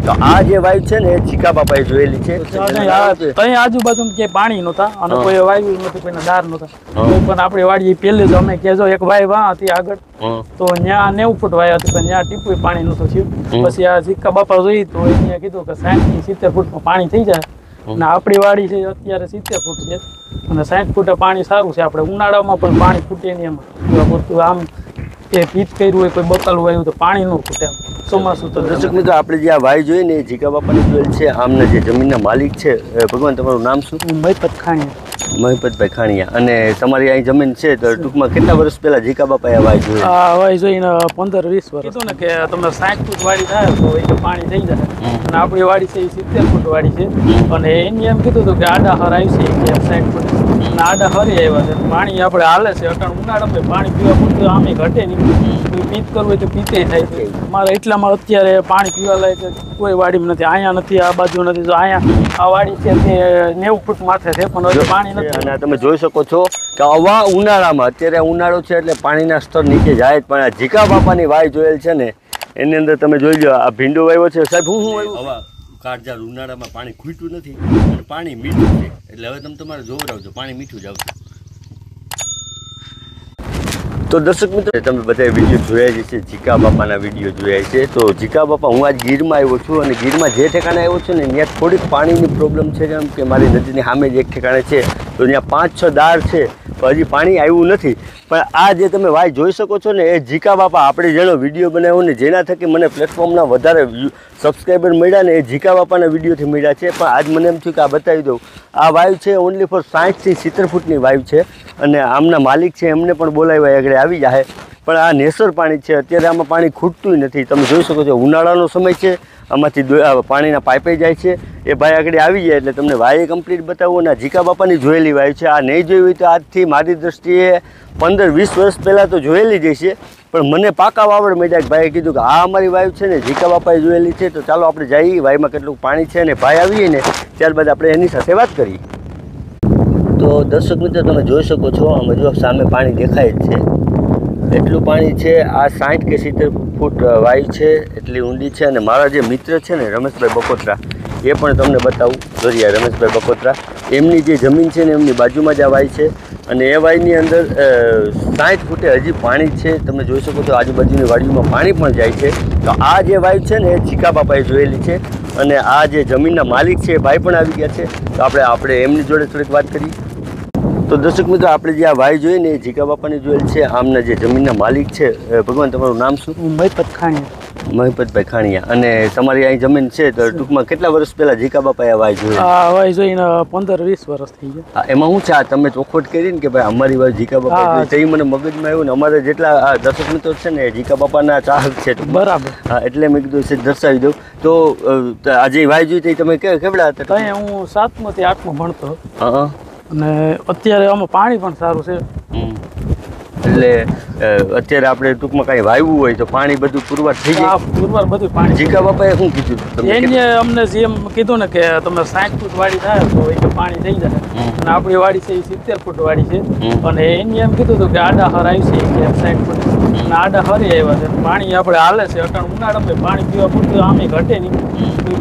તો આ જે વાયુ છે ને એ જીકા બાપાએ જોયેલી છે. દર્શક મિત્રો આપણે જે આ વાય જોઈએ ને એ જીકા બાપાની જોયેલ છે. આમના જે જમીનના માલિક છે, ભગવાન તમારું નામ શું? મહિપત ખાણીયા. મહિપતભાઈ ખાણીયા. અને તમારી અહીં જમીન છે તો ટૂંકમાં કેટલા વર્ષ પહેલા જીકા બાપાએ આ વાય જોઈ? આ વાય જોઈને 15-20 વર્ષ. કીધું ને કે તમે 60 ફૂટ વાડી થાય તો એ પાણી થઈ જાય. અને આપણી વાડી છે એ 70 ફૂટ વાડી છે અને એને એમ કીધું હતું કે આડા હર આવી છે કે 60 ફૂટ અને આડા હરી આવ્યા છે. પાણી આપણે હાલે છે અટાણ ઉનાળામાં પાણી પીવા પૂરતું આમે ઘટે નહીં. પીત કરવું હોય તો પીતે થાય છે. મારે એટલામાં અત્યારે પાણી પીવા લાયક કોઈ વાડીમાં નથી. અહીંયા નથી, આ બાજુ નથી. જો અહીંયા આ વાડી છે તે 90 ફૂટ માથે છે પણ હજુ પાણી નથી. અને તમે જોઈ શકો છો કે આવા ઉનાળામાં, અત્યારે ઉનાળો છે એટલે પાણીના સ્તર નીચે જાય જ, પણ આ જીકા બાપાની વાય જોયેલ છે ને એની અંદર તમે જોઈ લો આ ભીંડો વાવ્યો છે. સાહેબ હું આવ્યું કાળજાર ઉનાળામાં પાણી ખૂટ્યું નથી અને પાણી મીઠું છે, એટલે હવે તમે તમારે જોવરાવજો પાણી મીઠું જ આવશે. તો દર્શક મિત્રો તમે બધા વિડીયો જોયા જ છે, જીકા બાપાના વિડીયો જોયા છે. તો જીકા બાપા હું આજ ગીરમાં આવ્યો છું અને ગીરમાં જે ઠેકાણે આવ્યો છું ને ત્યાં થોડીક પાણીની પ્રોબ્લેમ છે. કેમ કે મારી નદીની સામે જ એક ઠેકાણે છે તો ત્યાં 5-6 દાર છે તો હજી પાણી આવ્યું નથી. પણ આ જે તમે વાય જોઈ શકો છો ને એ જીકા બાપા આપણે જેનો વિડીયો બનાવ્યો ને જેના થકી મને પ્લેટફોર્મના વધારે સબસ્ક્રાઈબર મળ્યા ને એ જીકા બાપાના વિડીયોથી મળ્યા છે. પણ આજ મને એમ થયું કે આ બતાવી દઉં. આ વાયુ છે ઓનલી ફોર 60 થી 70 ફૂટની વાયુ છે અને આમના માલિક છે એમને પણ બોલાવ્યા આગળ આવી જાય. પણ આ નેસર પાણી છે, અત્યારે આમાં પાણી ખૂટતું નથી. તમે જોઈ શકો છો ઉનાળાનો સમય છે, આમાંથી પાણીના પાઇપે જાય છે. એ ભાઈ આગળ આવી જાય એટલે તમને વાય કમ્પ્લીટ બતાવું. અને જીકા બાપાની જોયેલી વાય છે. આ નહીં જોઈ હોય તો આજથી મારી દ્રષ્ટિએ 15-20 વર્ષ પહેલાં તો જોયેલી જ છે. પણ મને પાકા વાવડ મળ્યા કે ભાઈએ કીધું કે આ અમારી વાયુ છે ને જીકા બાપાએ જોયેલી છે. તો ચાલો આપણે જઈએ વાયમાં કેટલું પાણી છે ને ભાઈ આવીએ ને ત્યારબાદ આપણે એની સાથે વાત કરીએ. તો દર્શક મિત્રો તમે જોઈ શકો છો આમાં જો સામે પાણી દેખાય જ છે, એટલું પાણી છે. આ 60 કે 70 ફૂટ વાયુ છે, એટલી ઊંડી છે. અને મારા જે મિત્ર છે ને રમેશભાઈ બકોત્રા એ પણ તમને બતાવું. જોરિયા રમેશભાઈ બકોત્રા એમની જે જમીન છે ને એમની બાજુમાં જ આ વાય છે અને એ વાયની અંદર 60 ફૂટે હજી પાણી છે. તમે જોઈ શકો છો આજુબાજુની વાડીઓમાં પાણી પણ જાય છે. તો આ જે વાયુ છે ને એ જીકા બાપાએ જોયેલી છે અને આ જે જમીનના માલિક છે એ ભાઈ પણ આવી ગયા છે. તો આપણે એમની જોડે થોડીક વાત કરીએ. તો દર્શક મિત્રો આપણે જે આ વાય જોઈએ ને એ જીકા બાપાની જોયેલ છે. આમના જે જમીનના માલિક છે, ભગવાન તમારું નામ શું? મહિપત ખાણીયા. મહિપતભાઈ ખાણીયા. અને તમારી અહીં જમીન છે તો ટૂંકમાં કેટલા વર્ષ પહેલા જીકા બાપાએ આ વાય જોઈ? આ વાય જોઈને 15-20 વર્ષ થઈ ગયા. એમાં શું છે આ તમે ચોખવટ કરી ને કે ભાઈ અમારી વાય જીકા બાપા જોઈ, તે મને મગજમાં આવ્યું ને અમારે જેટલા દર્શક મિત્રો છે ને જીકા બાપાના ચાહક છે. બરાબર. હા, એટલે મેં કીધું છે દર્શાવી દઉં. તો આજે વાય જોઈ તે તમે કેવડા હતા? હું 7મા થી 8મા ભણતો. હા. અને અત્યારે આમાં પાણી પણ સારું છે. એટલે અત્યારે આપણે ટૂંકમાં કાંઈ વાવ્યું હોય તો પાણી બધું પુરવાર થઈ જાય? પુરવાર બધું પાણી. જીકા બાપાએ શું કીધું? એને અમને જેમ કીધું ને કે તમે 60 ફૂટ વાડી થાય તો એ પાણી થઈ જાય. અને આપણી વાડી છે એ 70 ફૂટ વાડી છે અને એને એમ કીધું હતું કે આડા હર આવી છે કે 60 ફૂટ અને આડા હરી આવ્યા છે. પાણી આપણે હાલે છે અટાણ ઉનાળામાં પાણી પીવા પૂરતું આમે ઘટે નહીં.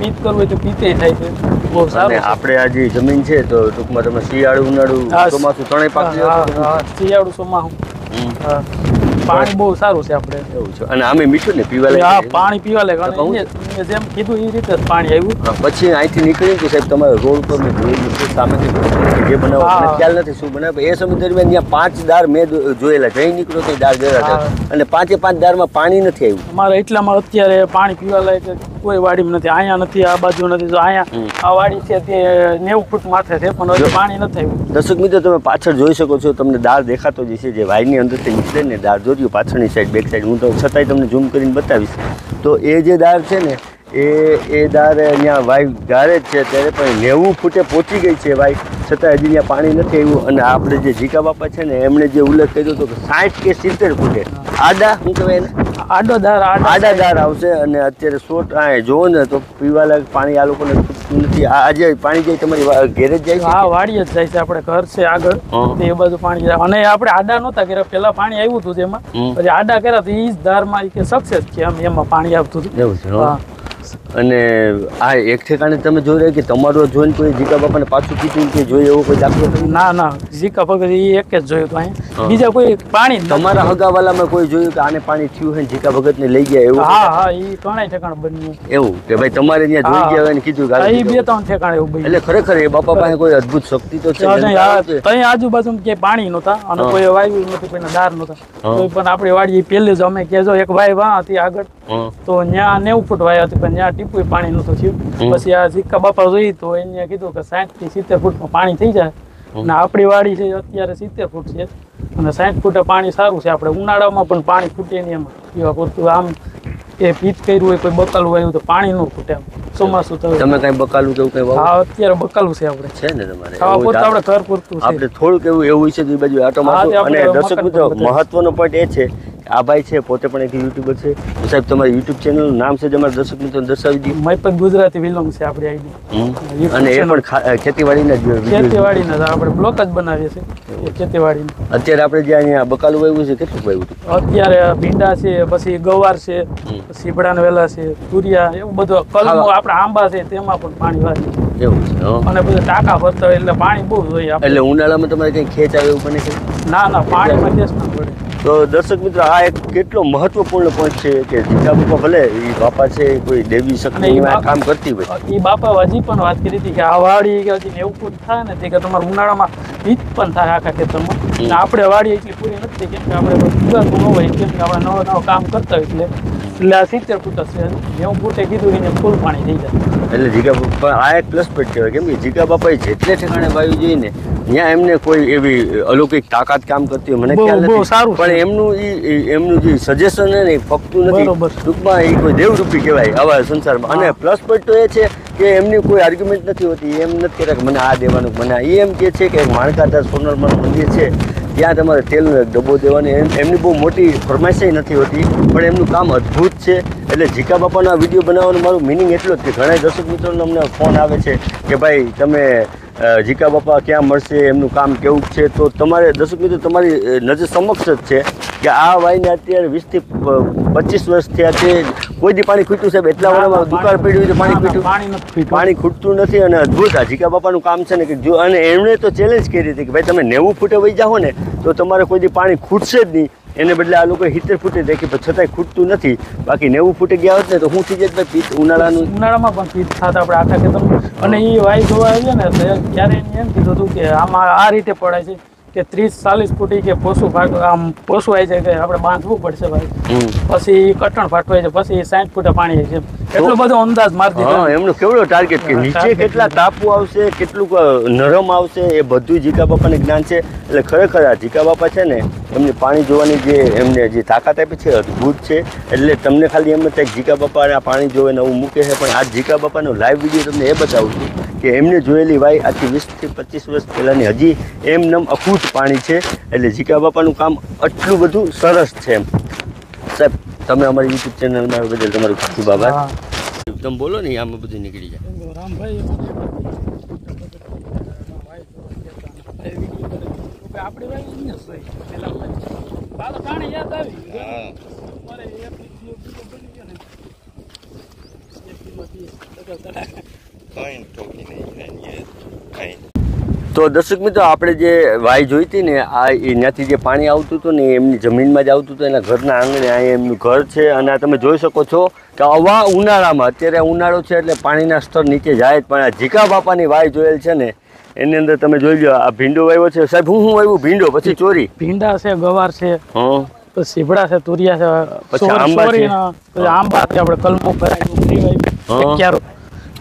પીત કરવું હોય તો પીતે થાય છે. બહુ સારું. આપણે આ જે જમીન છે તો ટૂંકમાં તમે શિયાળુ ઉનાળુ ચોમાસું ત્રણેય પાક લ્યો? શિયાળુ ચોમાસું પાણી બહુ સારું છે આપણે. એવું છે. અને આમે મીઠું ને પીવા લાગે? હા, પાણી પીવા લાગે. જેમ કીધું એ રીતે જ પાણી આવ્યું. પછી અહીંથી નીકળ્યું કે સાહેબ તમારે રોડ પર મેં જોયેલું છે સામેથી જે બનાવો ખ્યાલ નથી શું બનાવે. એ સમય દરમિયાન ત્યાં 5 દાર મેં જોયેલા. જઈ નીકળો તો દાર ગયા અને 5 દારમાં પાણી નથી આવ્યું. અમારે એટલામાં અત્યારે પાણી પીવા લાયક કોઈ વાડીમાં નથી. અહીંયા નથી, આ બાજુ નથી. જો અહીંયા આ વાડી છે તે 90 ફૂટ માથે છે પણ હજુ પાણી નથી આવ્યું. દર્શક મિત્રો તમે પાછળ જોઈ શકો છો, તમને દાર દેખાતો જ છે જે વાયની અંદરથી નીકળે ને દાર જોજો પાછળની સાઈડ બેક સાઈડ. હું તો છતાંય તમને ઝૂમ કરીને બતાવીશ. તો એ જે દાર છે ને એ દાર અહીંયા વાય ગારે જ છે ત્યારે પણ 90 ફૂટે પહોંચી ગઈ છે વાય, છતાં હજી ત્યાં પાણી નથી આવ્યું. અને આપણે જે જીકા બાપા છે ને એમણે જે ઉલ્લેખ કર્યો હતો કે 60 કે 70 ફૂટે આડા શું કહેવાય એને આડા દાર આવશે. અને અત્યારે 100 જોવો ને તો પીવા લાયક પાણી આ લોકોને ખૂટતું નથી. આજે પાણી જાય તમારી ઘેરે જ જાય છે? હા, વાડી જ જાય છે. આપણે ઘર છે આગળ એ બધું પાણી જાય. અને આપણે આડા નહોતા કર્યા, પેલા પાણી આવ્યું હતું તેમાં, પછી આડા કર્યા તો એ જ દારમાં કે સક્સેસ છે એમાં પાણી આવતું હતું. એવું છે. અને આ એક ઠેકાણે તમે જોઈ રહ્યા કે તમારો જોઈને કોઈ જીકા બાપાને પાછું કીધું કે જોઈએ એવો કોઈ દાખલો ખરો? ના ઝીકા ભગત એ એક જ જોયું તો અહીંયા બીજા કોઈ પાણી જ નથી. તમારા હગાવાલામાં કોઈ જોયું કે આને પાણી થયું હોય ને જીકા ભગતને લઈ ગયા એવું? હા એ ઘણા ઠેકાણ બન્યું એવું કે ભાઈ તમારે ત્યાં જોઈ ગયા હોય ને કીધું કે એ આવી 2-3 ઠેકાણે એવું બન્યું. એટલે ખરેખર એ બાપા પાસે કોઈ અદ્ભુત શક્તિ તો છે. ત્યાં આજુબાજુ ક્યાંય પાણી નહોતા અને કોઈ વાયુ નહોતું, કોઈના દાર નહોતા. તો પણ આપણી વાડી પહેલી જ અમે કહેજો એક ભાઈ વાહ હતી આગળ તો ત્યાં 90 ફૂટ વાયા હતી પણ ત્યાં ટીપુય પાણી નહોતું થયું. પછી આ ઝીકા બાપા જોઈ તો એને કીધું કે 60 થી 70 ફૂટમાં પાણી થઈ જાય અને આપણી વાડી છે અત્યારે 70 ફૂટ છે અને 60 ફૂટે પાણી સારું છે. આપણે ઉનાળામાં પણ પાણી ફૂટે નહીં એમાં પીવા પૂરતું. આમ એ પીત કર્યું હોય કોઈ બકાલું આવ્યું તો પાણી ન ફૂટે એમ ચોમાસું થયું. તમે કઈ બકાલું કેવું કઈ વાવો? હા અત્યારે બકાલું છે આપણે છે ને તમારે ખાવા પૂરતું આપણે ઘર પૂરતું છે. આપણે થોડુંક એવું છે તો એ બાજુ આટો મારશું. હા, અને આપણે દર્શક મિત્રો મહત્વનો પોઈન્ટ એ છે કે આ ભાઈ છે પોતે પણ એક યુટ્યુબર છે. તો સાહેબ તમારી યુટ્યુબ ચેનલનું નામ છે તમારા દર્શક મિત્રો દર્શાવી દો. મયપત ગુજરાતી વિલોંગ છે આપણી આઈડી. અને એ પણ ખેતીવાડીના જ video. ખેતીવાડીના જ આપણે બ્લોક જ બનાવીએ છીએ એ ખેતીવાડીના. અત્યારે આપણે જે અહીંયા બકાલું વાવ્યું છે કેટલું વાવ્યું હતું? અત્યારે ભીંડા છે, પછી ગવાર છે, સીભડાના વેલા છે, તુરિયા એવું બધું કલમો આપણે આંબા છે તેમાં પણ પાણી વાળી એવું છે હં. અને બધા ટાંકા ભરતા હોય એટલે પાણી બહુ જોઈએ આપણે. એટલે ઉનાળામાં તમારે કઈ ખેંચ આવે એવું બને છે? ના પાણીમાં ટેસ્ટ ના પડે. તો દર્શક મિત્રો આ એક કેટલો મહત્વપૂર્ણ પોઈન્ટ છે કે જીકા બાપા ભલે એ બાપા છે કોઈ દેવી શક્તિમાં કામ કરતી હોય. એ બાપા હજી પણ વાત કરી હતી કે આ વાડી કે હજી 90 ફૂટ થાય ને તે કે તમારે ઉનાળામાં વીજ પણ થાય આખા ખેતરમાં. અને આપણે વાડી એટલી પૂરી નથી કેમ કે આપણે ગુજરાતમાં ન હોય કેમ કે આપણે નવા કામ કરતા હોય એટલે આ 70 ફૂટ છે 90 ફૂટે કીધું એને ફૂલ પાણી થઈ જાય. એટલે જીકા બાપા આ એક પ્લસ પોઈન્ટ કહેવાય કેમ કે જીકા બાપાએ જેટલે ઠેકાણે વાયુ જોઈએ ને ત્યાં એમને કોઈ એવી અલૌકિક તાકાત કામ કરતી હોય મને ખ્યાલ બહુ નથી. સારું છે. પણ એમનું જે સજેશન છે ને એ ફક્તું નથી, બરોબર. ટૂંકમાં એ કોઈ દેવરૂપી કહેવાય આવા સંસારમાં. અને પ્લસ પોઈન્ટ તો એ છે કે એમની કોઈ આર્ગ્યુમેન્ટ નથી હોતી. એમ નથી કહેતા કે મને આ દેવાનું મને એ એમ કહે છે કે માણકાદાસ સોનલમાનું મંદિર છે ત્યાં તમારે તેલનો એક ડબ્બો દેવાની એમની બહુ મોટી ફરમાઈશ નથી હોતી પણ એમનું કામ અદ્ભુત છે. એટલે જીકા બાપાનો આ વિડીયો બનાવવાનું મારું મિનિંગ એટલો જ કે ઘણા દર્શક મિત્રોને અમને ફોન આવે છે કે ભાઈ તમે જીકા બાપા ક્યાં મળશે, એમનું કામ કેવું છે. તો તમારે દર્શક મિત્રો તમારી નજર સમક્ષ જ છે કે આ વાયને અત્યારે 20 થી 25 વર્ષ થયા છે કોઈ દી પાણી ખૂટ્યું સાહેબ? એટલા વર્ષમાં દુકાળ પડી હોય તો પાણી ખૂટ્યું? પાણી ખૂટતું નથી. અને અદ્ભુત આ જીકા બાપાનું કામ છે ને કે જો અને એમણે તો ચેલેન્જ કરી હતી કે ભાઈ તમે 90 ફૂટે વહી જાઓ ને તો તમારે કોઈ દી પાણી ખૂટશે જ નહીં. એને બદલે આ લોકો 70 ફૂટે દેખી પણ છતાંય ખૂટતું નથી. બાકી 90 ફૂટે ગયા હોત ને તો શું થઈ જાય ભાઈ પીત ઉનાળામાં પણ પીત થતા આપણે આખા ખેતરમાં. અને એ વાય જોવા આવીએ ને ત્યારે એને એમ કીધું હતું કે આમાં આ રીતે પડાય છે કે 30-40 ફૂટી કે પોસું આમ પોસવાય છે કે આપણે બાંધવું પડશે ભાઈ. પછી કટણ ફાટવાય છે પછી 60 ફૂટે પાણી છે એટલો બધો અંદાજ મારતી. એમનો કેવડો ટાર્ગેટ કે નીચે કેટલા તાપુ આવશે કેટલું નરમ આવશે એ બધું જીકા બાપાને જ્ઞાન છે. એટલે ખરેખર આ જીકા બાપા છે ને એમની પાણી જોવાની જે એમને જે તાકાત આપી છે અદ્ભુત છે. એટલે તમને ખાલી એમ થાય જીકા બાપા આ પાણી જોવે નવું મૂકે છે પણ આ જીકા બાપાનો લાઈવ વિડીયો તમને એ બતાવું છું કે એમને જોયેલી વાય આજથી 20 થી 25 વર્ષ પહેલાંની હજી એમનેમ અખૂટ પાણી છે. એટલે જીકા બાપાનું કામ આટલું બધું સરસ છે એમ. સાહેબ તમે અમારી યુટ્યુબ ચેનલમાં આવ્યા બદલ તમારો ખૂબ ખૂબ આભાર. તમે બોલો ને આમાં બધું નીકળી જાય. રામભાઈ આપણે પાણી યાદ આવી તો દર્શક મિત્રો આપણે જે વાય જોઈ હતી ને આ ત્યાંથી જે પાણી આવતું હતું ને એમની જમીનમાં જ આવતું હતું એના ઘરના આંગણે અહીંયા એમનું ઘર છે. અને તમે જોઈ શકો છો કે આવા ઉનાળામાં અત્યારે ઉનાળો છે એટલે પાણીના સ્તર નીચે જાય જ. પણ આ જીકા બાપાની વાય જોયેલ છે ને એની અંદર તમે જોઈ લો આ ભીંડો વાવ્યો છે સાહેબ. હું વાવ્યું ભીંડો પછી ચોરી ભીંડા છે ગવાર છે પછી સીભડા છે તુરિયા છે પછી આંબા છે પછી આંબા છે આપણે કલમો ભરાય.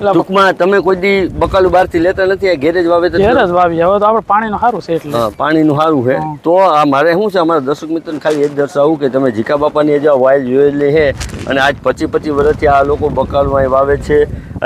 ટૂંકમાં તમે કોઈ દી બકાલું બહારથી લેતા નથી ઘેરે જ વાવે? ઘેર જ વાવી. હવે તો આપણે પાણીનું સારું છે એટલે પાણીનું સારું છે. તો આ મારે શું છે અમારા દર્શક મિત્રોને ખાલી એ જ દર્શાવવું કે તમે જીકા બાપાની જે વાય જોયેલી છે અને આજ 25 વર્ષથી આ લોકો બકાલું અહીં વાવે છે.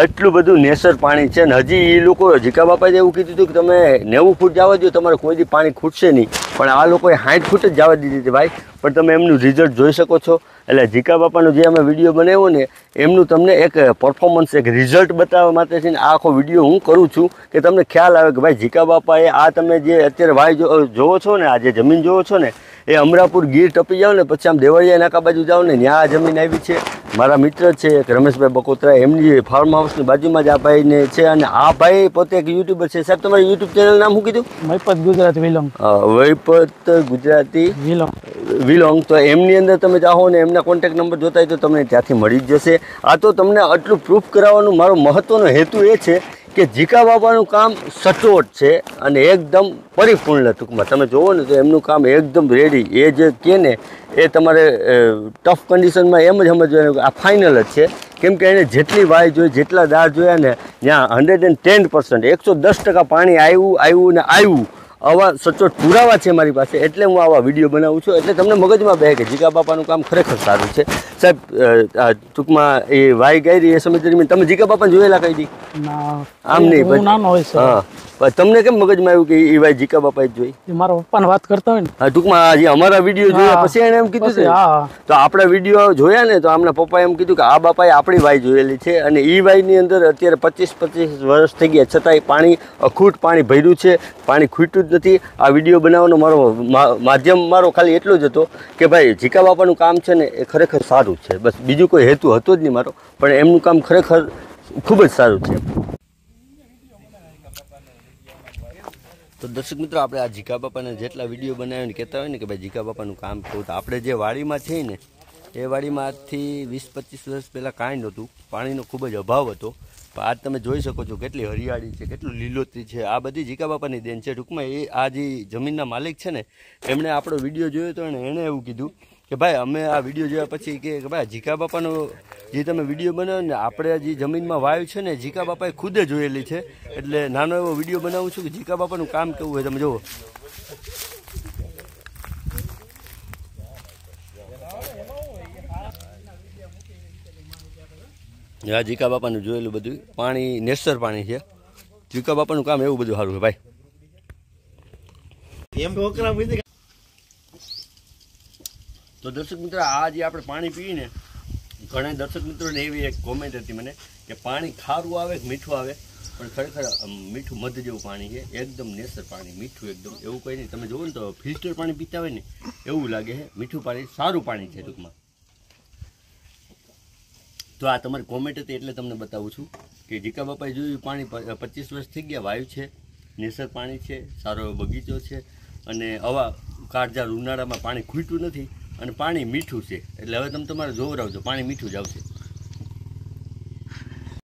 એટલું બધું નેસર પાણી છે ને હજી એ લોકો જીકા બાપાએ એવું કીધું હતું કે તમે 90 ફૂટ જવા દો તમારે કોઈ દી પાણી ખૂટશે નહીં. પણ આ લોકોએ 60 ફૂટ જ જવા દીધી હતી ભાઈ. પણ તમે એમનું રિઝલ્ટ જોઈ શકો છો. એટલે જીકા બાપાનો જે અમે વિડીયો બનાવ્યો ને એમનું તમને એક પરફોર્મન્સ એક રિઝલ્ટ બતાવવા માટે છે ને આ આખો વિડીયો હું કરું છું કે તમને ખ્યાલ આવે કે ભાઈ જીકા બાપાએ આ તમે જે અત્યારે વાય જોવો છો ને આ જે જમીન જોવો છો ને એ અમરાપુર ગીર ટપી જાઓ ને પછી આમ દેવળિયા નાકા બાજુ જાઓ ને ત્યાં આ જમીન આવી છે. મારા મિત્ર છે એક રમેશભાઈ બકોત્રા, એમની ફાર્મ હાઉસની બાજુમાં જ આ ભાઈને છે. અને આ ભાઈ પોતે એક યુટ્યુબર છે. સાહેબ તમારી યુટ્યુબ ચેનલ નામ શું કીધું? મહીપત ગુજરાતી વિલોંગ. વહીપત ગુજરાતી વિલોંગ. તો એમની અંદર તમે જાઓ ને એમના કોન્ટેક્ટ નંબર જોતા હોય તો તમને ત્યાંથી મળી જ જશે. આ તો તમને આટલું પ્રૂફ કરાવવાનું મારો મહત્વનો હેતુ એ છે કે જીકા બાપાનું કામ સચોટ છે અને એકદમ પરિપૂર્ણ. ટૂંકમાં તમે જુઓ ને તો એમનું કામ એકદમ રેડી. એ જે કહે ને એ તમારે ટફ કન્ડિશનમાં એમ જ સમજવાનું આ ફાઇનલ જ છે. કેમ કે એને જેટલી વાય જોઈ, જેટલા દાળ જોયા ને ત્યાં 110%, 110% પાણી આવ્યું ને આવ્યું. આવા સચોટ પુરાવા છે મારી પાસે, એટલે હું આવા વિડીયો બનાવું છું. એટલે તમને મગજમાં બે કે જીકા બાપાનું કામ ખરેખર સારું છે. સાહેબ ટૂંકમાં એ વાય ગાયરી એ સમય દરમિયાન તમે જીકા બાપાને જોયેલા કઈ દી? આમ નહીં, હા. તમને કેમ મગજમાં આવ્યું કે એ વાય જીકા બાપા જ જોઈ? મારા પપ્પાને વાત કરતા હોય ને. હા, ટૂંકમાં આજે અમારા વિડીયો જોયા પછી એને એમ કીધું છે. તો આપણા વિડીયો જોયા ને તો આમના પપ્પાએ એમ કીધું કે આ બાપાએ આપણી વાય જોયેલી છે. અને એ વાયની અંદર અત્યારે 25 વર્ષ થઈ ગયા છતાંય પાણી અખૂટ પાણી ભર્યું છે, પાણી ખૂટ્યું જ નથી. આ વિડીયો બનાવવાનો મારો માધ્યમ મારો ખાલી એટલો જ હતો કે ભાઈ જીકા બાપાનું કામ છે ને એ ખરેખર સારું છે. બસ બીજું કોઈ હેતુ હતો જ નહીં મારો, પણ એમનું કામ ખરેખર ખૂબ જ સારું છે. તો દર્શક મિત્રો, આપણે આ જીકા બાપાના જેટલા વિડીયો બનાવ્યા ને કહેતા હોય ને કે ભાઈ જીકા બાપાનું કામ કેવું, તો આપણે જે વાડીમાં છે ને એ વાડીમાં આજથી 20-25 વર્ષ પહેલાં કાંઈ નહોતું, પાણીનો ખૂબ જ અભાવ હતો. પણ આજ તમે જોઈ શકો છો કેટલી હરિયાળી છે, કેટલું લીલોતરી છે. આ બધી જીકા બાપાની દેન છે. ટૂંકમાં એ આ જે જમીનના માલિક છે ને એમણે આપણો વિડીયો જોયો હતો અને એણે એવું કીધું કે ભાઈ અમે આ વિડીયો જોયા પછી કે ભાઈ જીકા બાપાનો જે તમે વિડીયો બનાવો ને આપણે જે જમીનમાં વાયુ છે ને જીકા બાપાએ ખુદ જોયેલી છે. એટલે નાનો એવો વિડીયો બનાવું છું કે જીકા બાપાનું કામ કેવું હોય તમે જુઓ. આ જીકા બાપાનું જોયેલું બધું પાણી નેસર પાણી છે. જીકા બાપાનું કામ એવું બધું સારું છે ભાઈ. તો દર્શક મિત્રો, આ જે આપણે પાણી પીએ ને, ઘણા દર્શક મિત્રોને એવી એક કોમેન્ટ હતી મને કે પાણી ખારું આવે કે મીઠું આવે, પણ ખરેખર મીઠું મધ જેવું પાણી છે. એકદમ નેસર પાણી, મીઠું એકદમ, એવું કંઈ નહીં. તમે જુઓ ને તો ફિલ્ટર પાણી પીતા હોય ને એવું લાગે છે. મીઠું પાણી સારું પાણી છે ટૂંકમાં. તો આ તમારી કોમેન્ટ હતી એટલે તમને બતાવું છું કે જીકા બાપાએ જોયું પાણી 25 વર્ષ થઈ ગયા, વાયુ છે, નેસર પાણી છે, સારો એવો બગીચો છે અને આવા કાળઝાળ ઉનાળામાં પાણી ખૂટ્યું નથી અને પાણી મીઠું છે. એટલે હવે તમે તમારે જોવરાવજો, પાણી મીઠું જ આવશે.